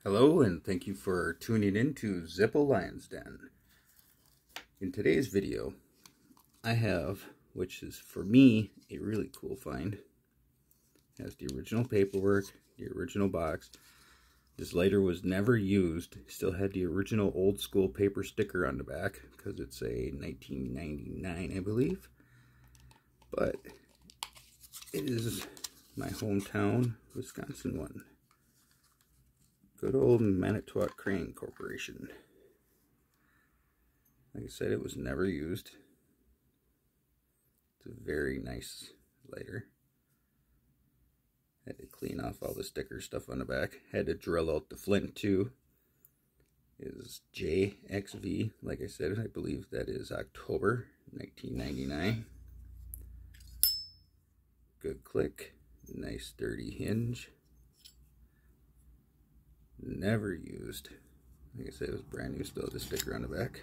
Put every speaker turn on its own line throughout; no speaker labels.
Hello, and thank you for tuning in to Zippo Lion's Den. In today's video, I have, which is for me, a really cool find. It has the original paperwork, the original box. This lighter was never used. Still had the original old school paper sticker on the back because it's a 1999, I believe. But it is my hometown, Wisconsin one. Good old Manitowoc Crane Corporation. Like I said, it was never used. It's a very nice lighter. Had to clean off all the sticker stuff on the back. Had to drill out the flint too. It is JXV. Like I said, I believe that is October 1999. Good click. Nice sturdy hinge. Never used. Like I said, it was brand new, still the sticker on the back.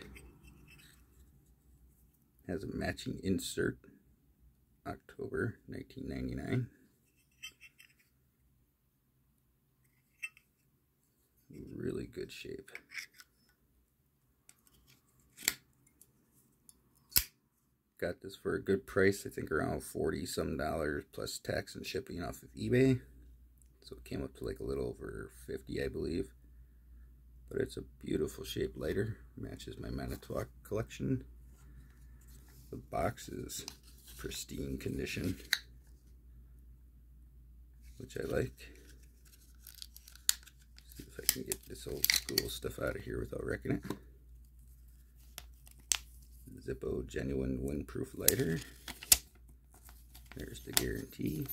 Has a matching insert. October 1999. Really good shape. Got this for a good price, I think around $40 some plus tax and shipping off of eBay. So it came up to like a little over 50, I believe. But it's a beautiful shaped lighter. Matches my Manitowoc collection. The box is pristine condition, which I like. See if I can get this old school stuff out of here without wrecking it. Zippo genuine windproof lighter. There's the guarantee.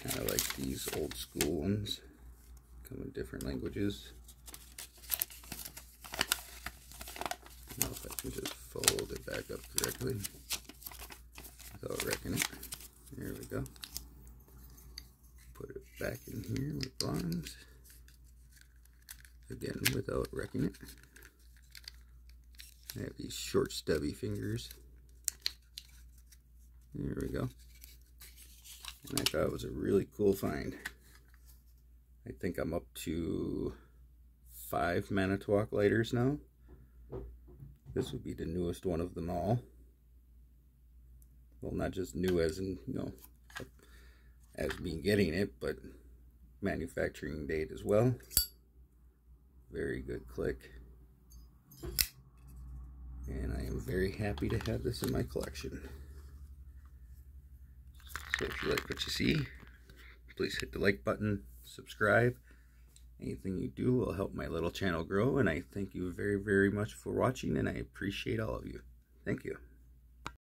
Kind of like these old school ones. Come in different languages. Now if I can just fold it back up correctly without wrecking it. There we go. Put it back in here where it belongs. Again, without wrecking it. I have these short stubby fingers. There we go. And I thought it was a really cool find. I think I'm up to 5 Manitowoc lighters now. This would be the newest one of them all. Well, not just new as in, you know, as me getting it, but manufacturing date as well. Very good click. And I am very happy to have this in my collection. So if you like what you see, please hit the like button, subscribe. Anything you do will help my little channel grow, and I thank you very, very much for watching, and I appreciate all of you. Thank you.